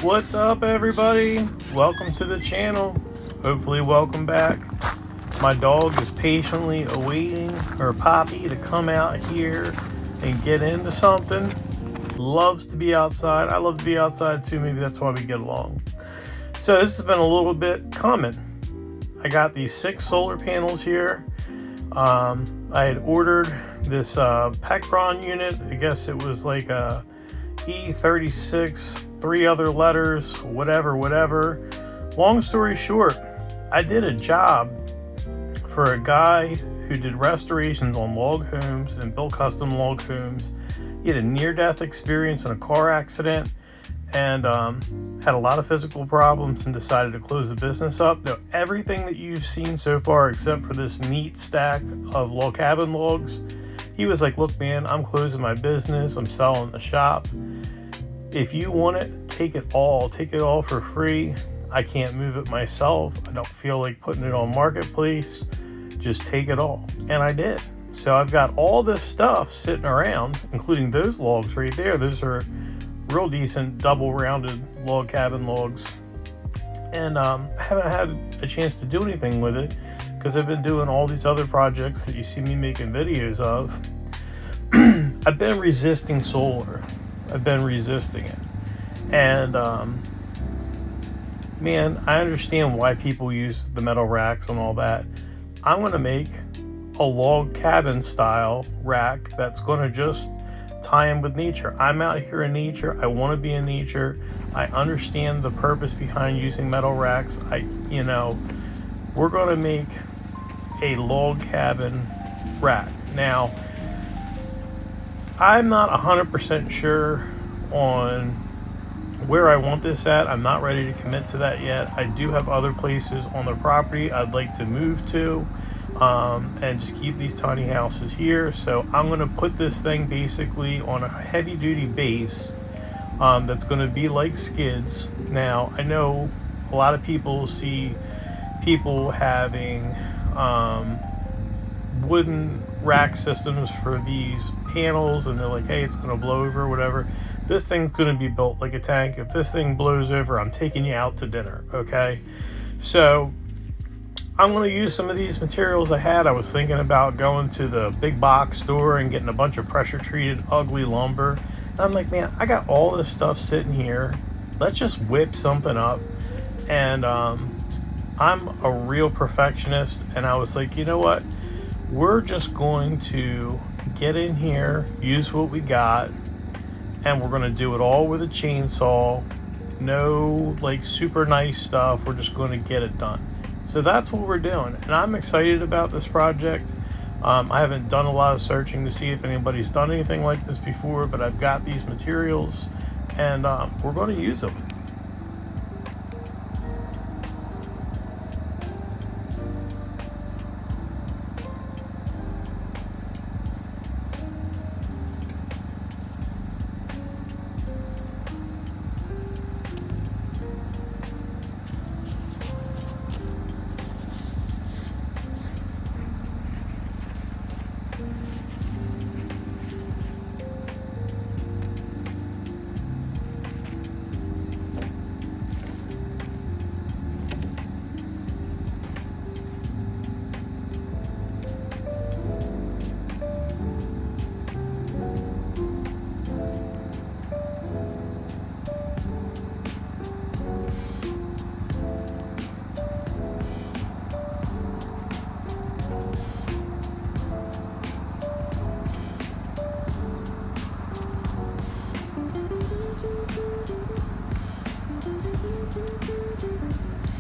What's up, everybody? Welcome to the channel. Hopefully, welcome back. My dog is patiently awaiting her Poppy to come out here and get into something. Loves to be outside. I love to be outside too. Maybe that's why we get along. So this has been a little bit common. I got these 6 solar panels here. I had ordered this Pecron unit. I guess it was like a E36, 3 other letters, whatever. Long story short, I did a job for a guy who did restorations on log homes and built custom log homes. He had a near-death experience in a car accident and had a lot of physical problems and decided to close the business up. Now, everything that you've seen so far, except for this neat stack of log cabin logs, he was like, look, man, I'm closing my business. I'm selling the shop. If you want it, take it all for free. I can't move it myself. I don't feel like putting it on Marketplace. Just take it all. And I did. So I've got all this stuff sitting around, including those logs right there. Those are real decent double rounded log cabin logs. And I haven't had a chance to do anything with it because I've been doing all these other projects that you see me making videos of. I've been resisting solar. I've been resisting it. And man, I understand why people use the metal racks and all that. I'm going to make a log cabin style rack that's going to just tie in with nature. I'm out here in nature. I want to be in nature. I understand the purpose behind using metal racks. We're going to make a log cabin rack. Now, I'm not 100% sure on where I want this at. I'm not ready to commit to that yet. I do have other places on the property I'd like to move to and just keep these tiny houses here. So I'm going to put this thing basically on a heavy duty base that's going to be like skids. Now, I know a lot of people see people having wooden rack systems for these panels and they're like, hey, it's going to blow over or whatever. This thing's going to be built like a tank. If this thing blows over, I'm taking you out to dinner, okay? So I'm going to use some of these materials I had. I was thinking about going to the big box store and getting a bunch of pressure treated ugly lumber. And I'm like, man, I got all this stuff sitting here. Let's just whip something up. And I'm a real perfectionist. And I was like, you know what? We're just going to get in here, use what we got, and we're going to do it all with a chainsaw. No like super nice stuff. We're just going to get it done. So that's what we're doing. And I'm excited about this project. I haven't done a lot of searching to see if anybody's done anything like this before, but I've got these materials and we're going to use them.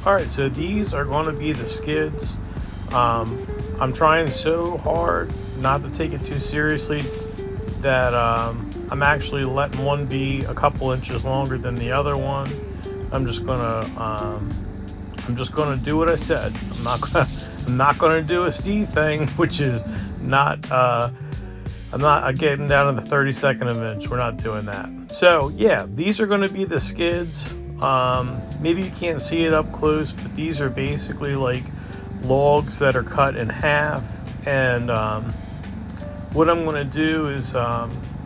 Alright, so these are going to be the skids. I'm trying so hard not to take it too seriously that I'm actually letting one be a couple inches longer than the other one. I'm just gonna do what I said. I'm not gonna do a Steve thing, which is not I'm not getting down to the 32nd of an inch. We're not doing that. So yeah, these are going to be the skids. Maybe you can't see it up close, but these are basically like logs that are cut in half. And what I'm going to do is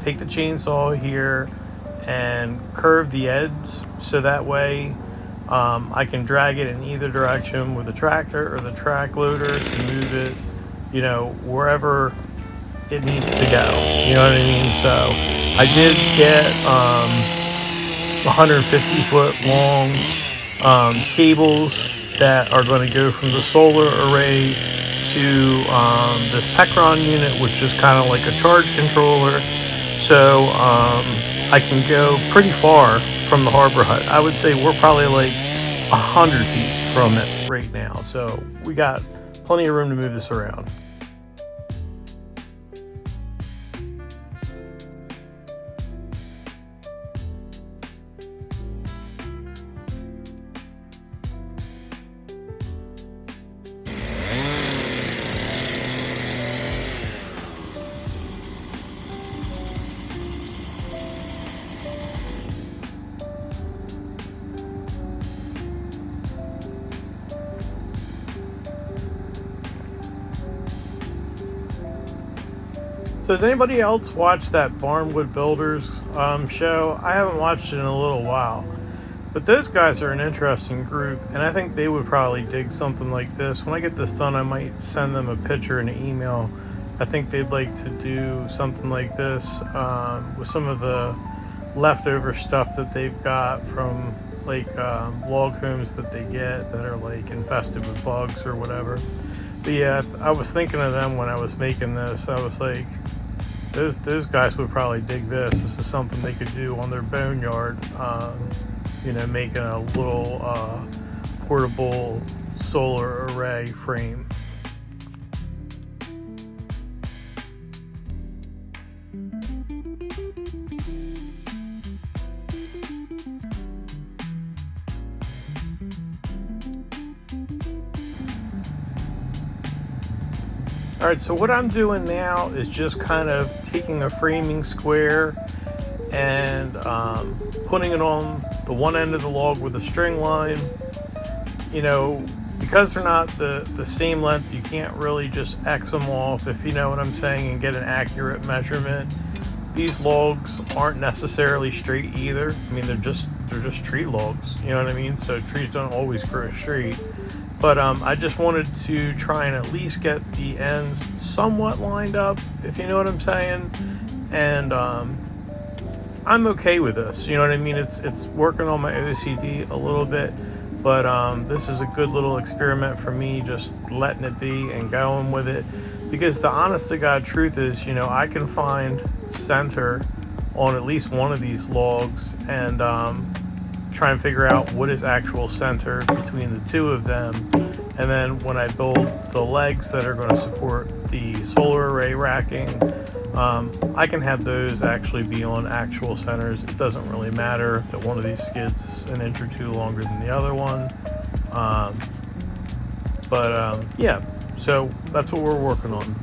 take the chainsaw here and curve the edge so that way I can drag it in either direction with the tractor or the track loader to move it, wherever it needs to go. You know what I mean? So I did get 150 foot long cables that are going to go from the solar array to this Pecron unit, which is kind of like a charge controller. So I can go pretty far from the harbor hut. I would say we're probably like 100 feet from it right now. So we got plenty of room to move this around. So has anybody else watched that Barnwood Builders show? I haven't watched it in a little while. But those guys are an interesting group, and I think they would probably dig something like this. When I get this done, I might send them a picture and an email. I think they'd like to do something like this with some of the leftover stuff that they've got from like log homes that they get that are like infested with bugs or whatever. But yeah, I was thinking of them when I was making this. I was like, those guys would probably dig this. This is something they could do on their boneyard. Making a little portable solar array frame. All right, so what I'm doing now is just kind of taking a framing square and putting it on the one end of the log with a string line. Because they're not the same length, you can't really just X them off, if you know what I'm saying, and get an accurate measurement. These logs aren't necessarily straight either. I mean, they're just tree logs, you know what I mean? So trees don't always grow straight. But I just wanted to try and at least get the ends somewhat lined up, if you know what I'm saying. And I'm okay with this, you know what I mean? It's working on my OCD a little bit, but this is a good little experiment for me, just letting it be and going with it. Because the honest to God truth is, I can find center on at least one of these logs and try and figure out what is actual center between the two of them. And then when I build the legs that are going to support the solar array racking, I can have those actually be on actual centers. It doesn't really matter that one of these skids is an inch or two longer than the other one. Yeah, so that's what we're working on.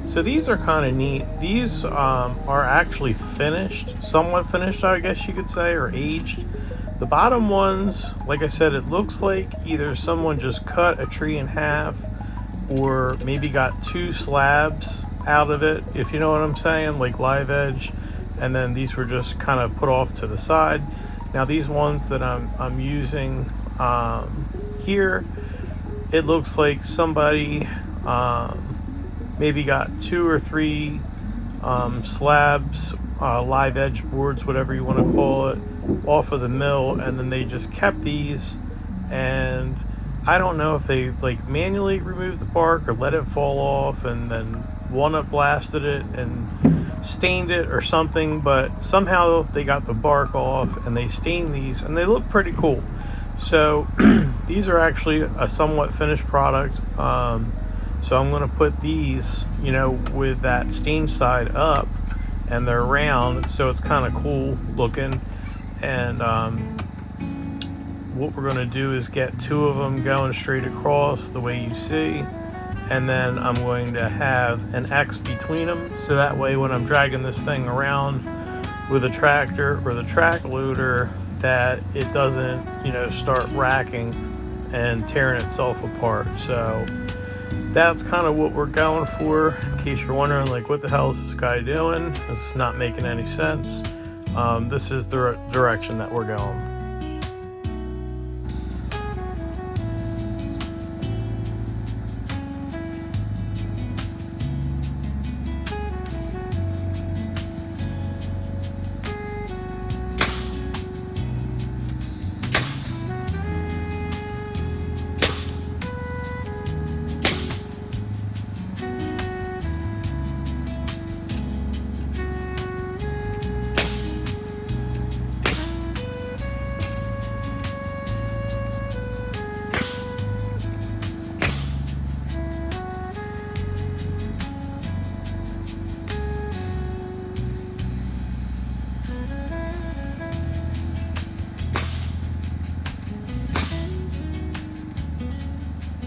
So these are kind of neat. These are actually finished, somewhat finished, I guess you could say, or aged. The bottom ones, like I said, it looks like either someone just cut a tree in half or maybe got 2 slabs out of it, if you know what I'm saying, like live edge, and then these were just kind of put off to the side. Now these ones that I'm using here, it looks like somebody maybe got 2 or 3 slabs, live edge boards, whatever you want to call it, off of the mill, and then they just kept these. And I don't know if they like manually removed the bark or let it fall off and then walnut blasted it and stained it or something, but somehow they got the bark off and they stained these, and they look pretty cool. So these are actually a somewhat finished product. So I'm going to put these, with that stained side up, and they're round, so it's kind of cool looking. And what we're going to do is get 2 of them going straight across the way you see, and then I'm going to have an X between them, so that way when I'm dragging this thing around with a tractor or the track loader, that it doesn't, start racking and tearing itself apart. So that's kind of what we're going for. In case you're wondering, like, what the hell is this guy doing? This is not making any sense. This is the direction that we're going.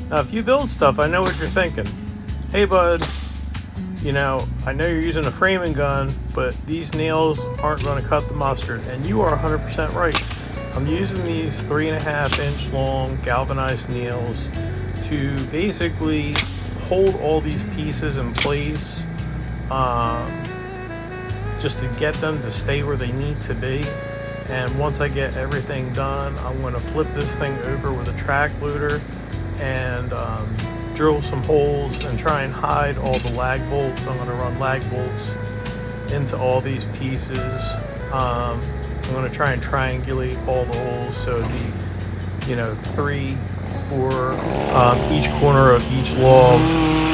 Now, if you build stuff, I know what you're thinking. Hey, bud, I know you're using a framing gun, but these nails aren't going to cut the mustard. And you are 100% right. I'm using these 3.5-inch long galvanized nails to basically hold all these pieces in place, just to get them to stay where they need to be. And once I get everything done, I'm going to flip this thing over with a track loader and drill some holes and try and hide all the lag bolts. I'm going to run lag bolts into all these pieces. I'm going to try and triangulate all the holes, so it'd be 3 for each corner of each log,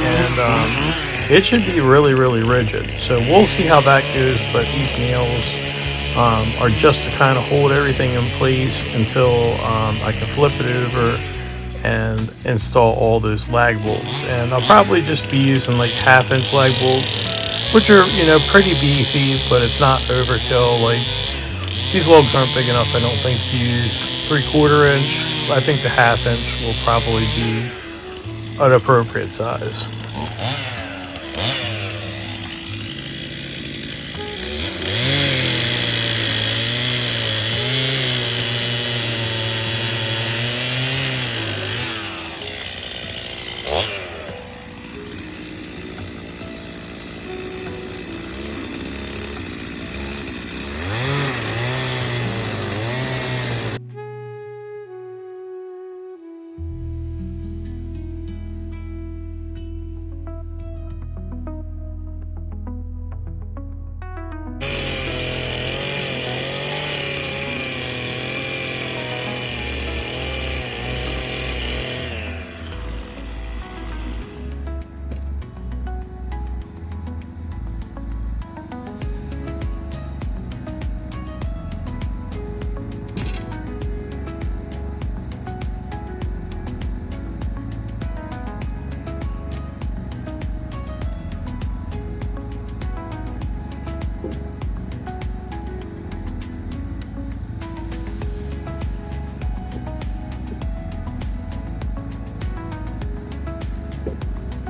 and it should be really, really rigid. So we'll see how that goes, but these nails are just to kind of hold everything in place until I can flip it over and install all those lag bolts. And I'll probably just be using like 1/2-inch lag bolts, which are pretty beefy, but it's not overkill. Like, these logs aren't big enough, I don't think, to use 3/4 inch. I think the 1/2 inch will probably be an appropriate size.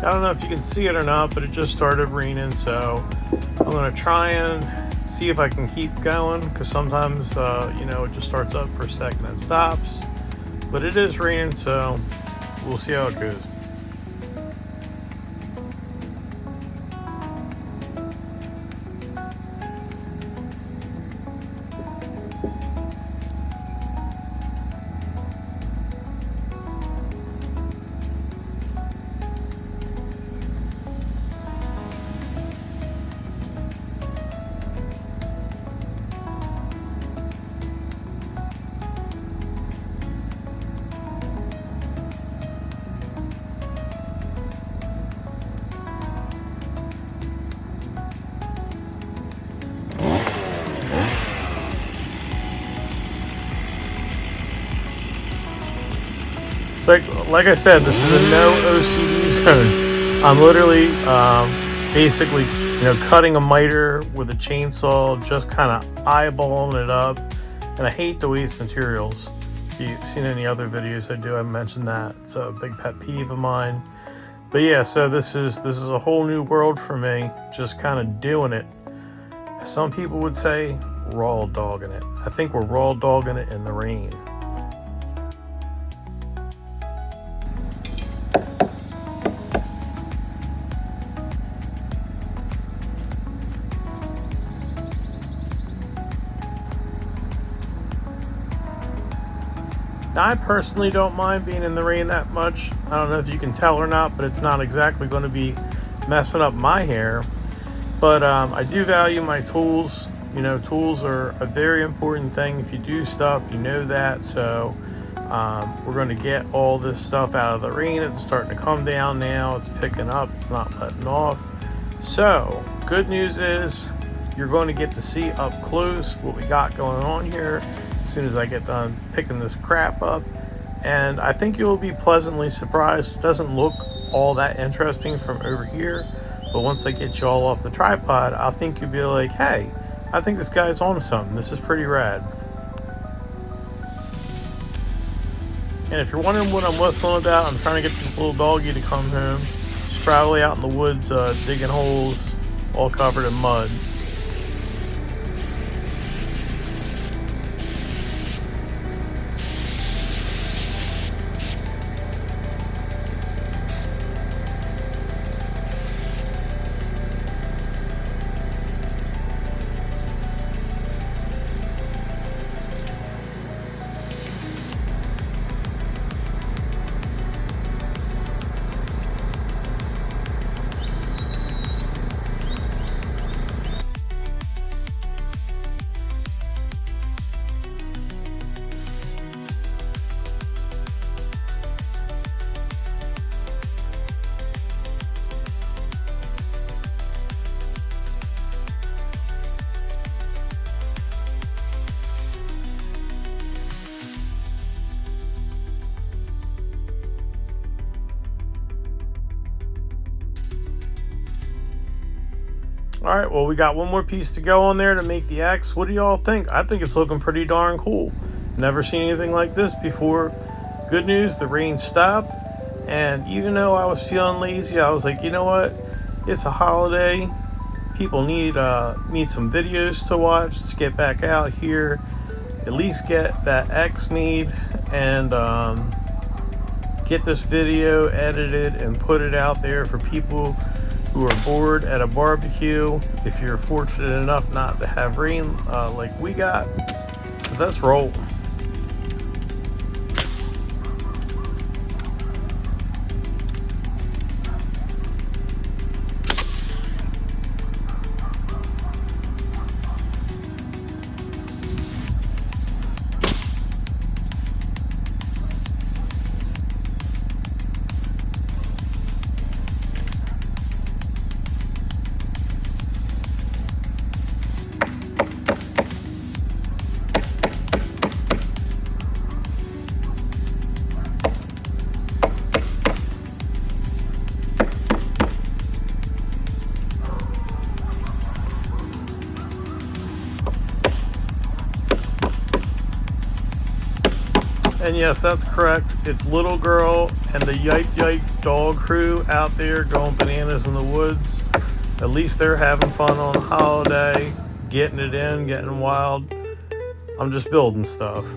I don't know if you can see it or not, but it just started raining, so I'm going to try and see if I can keep going, because sometimes, it just starts up for a second and stops. But it is raining, so we'll see how it goes. It's like I said, this is a no OCD zone. I'm literally basically, cutting a miter with a chainsaw, just kind of eyeballing it up. And I hate to waste materials. If you've seen any other videos I do, I mentioned that. It's a big pet peeve of mine. But yeah, so this is a whole new world for me, just kind of doing it. Some people would say raw dogging it. I think we're raw dogging it in the rain. Now, I personally don't mind being in the rain that much. I don't know if you can tell or not, but it's not exactly going to be messing up my hair. But I do value my tools. Tools are a very important thing. If you do stuff, you know that. So we're going to get all this stuff out of the rain. It's starting to come down now. It's picking up. It's not letting off. So good news is you're going to get to see up close what we got going on here as soon as I get done picking this crap up. And I think you'll be pleasantly surprised. It doesn't look all that interesting from over here, but once I get you all off the tripod, I think you'll be like, hey, I think this guy's on something. This is pretty rad. And if you're wondering what I'm whistling about, I'm trying to get this little doggy to come home. She's probably out in the woods digging holes, all covered in mud. All right, well, we got one more piece to go on there to make the X. What do y'all think? I think it's looking pretty darn cool. Never seen anything like this before. Good news, the rain stopped. And even though I was feeling lazy, I was like, you know what? It's a holiday. People need some videos to watch. Let's get back out here. At least get that X made and get this video edited and put it out there for people who are bored at a barbecue, if you're fortunate enough not to have rain like we got. So let's roll. And yes, that's correct. It's Little Girl and the Yipe Yipe dog crew out there going bananas in the woods. At least they're having fun on a holiday, getting it in, getting wild. I'm just building stuff.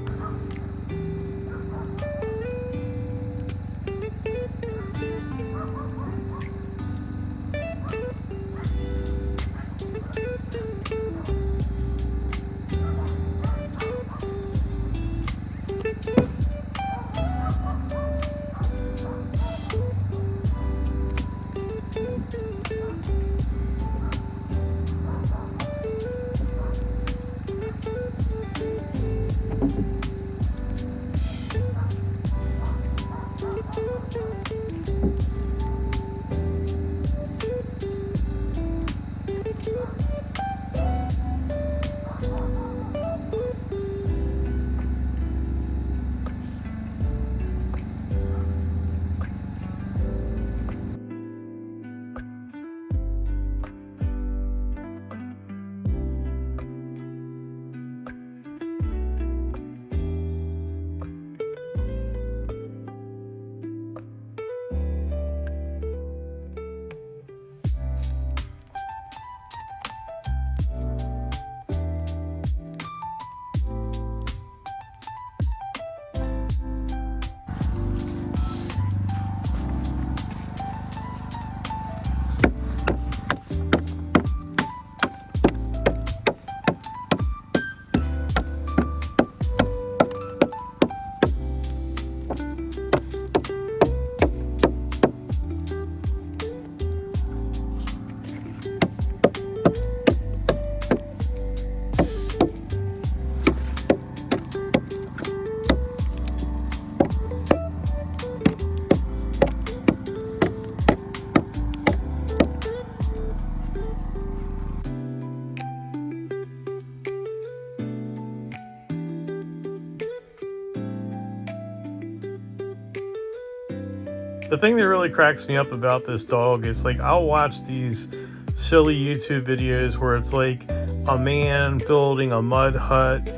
The thing that really cracks me up about this dog is, like, I'll watch these silly YouTube videos where it's like a man building a mud hut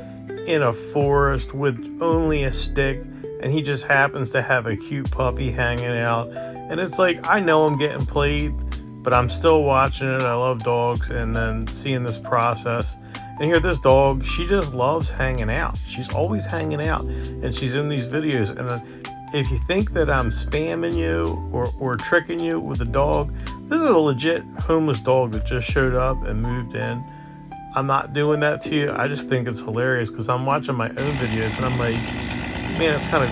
in a forest with only a stick, and he just happens to have a cute puppy hanging out. And it's like, I know I'm getting played, but I'm still watching it. I love dogs, and then seeing this process. And here, this dog, she just loves hanging out. She's always hanging out, and she's in these videos. And if you think that I'm spamming you or tricking you with a dog, this is a legit homeless dog that just showed up and moved in. I'm not doing that to you. I just think it's hilarious because I'm watching my own videos and I'm like, man, it's kind of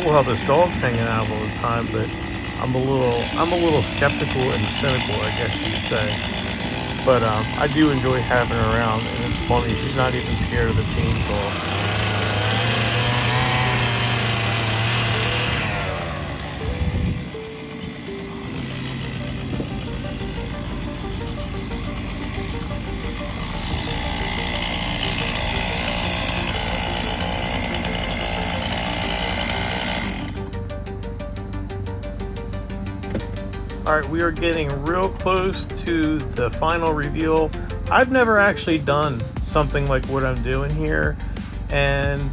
cool how this dog's hanging out all the time, but I'm a little skeptical and cynical, I guess you could say. But I do enjoy having her around, and it's funny. She's not even scared of the chainsaw. Alright, we are getting real close to the final reveal. I've never actually done something like what I'm doing here, and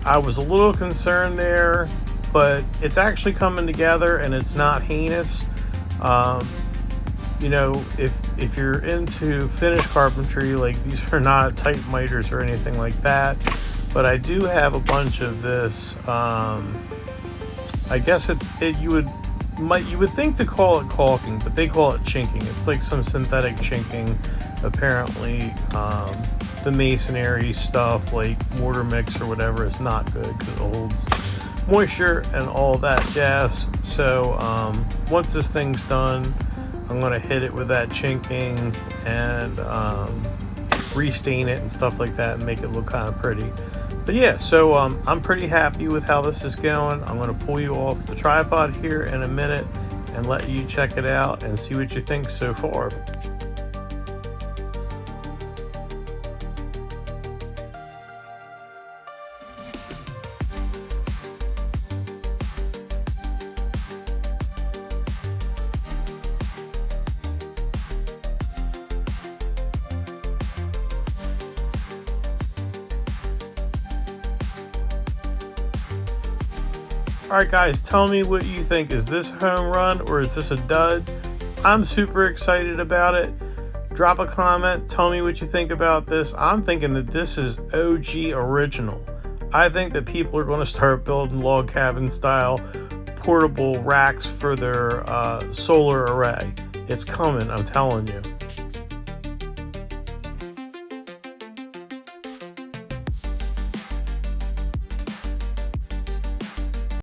I was a little concerned there, but it's actually coming together and it's not heinous. You know, if you're into finished carpentry, like, these are not tight miters or anything like that, but I do have a bunch of this. I guess you would think to call it caulking, but they call it chinking. It's like some synthetic chinking, apparently. The masonry stuff, like mortar mix or whatever, is not good because it holds moisture and all that jazz. So once this thing's done, I'm going to hit it with that chinking and restain it and stuff like that and make it look kind of pretty. But yeah, so I'm pretty happy with how this is going. I'm going to pull you off the tripod here in a minute and let you check it out and see what you think so far. Alright guys, tell me what you think. Is this a home run or is this a dud? I'm super excited about it. Drop a comment, tell me what you think about this. I'm thinking that this is OG original. I think that people are going to start building log cabin style portable racks for their solar array. It's coming, I'm telling you.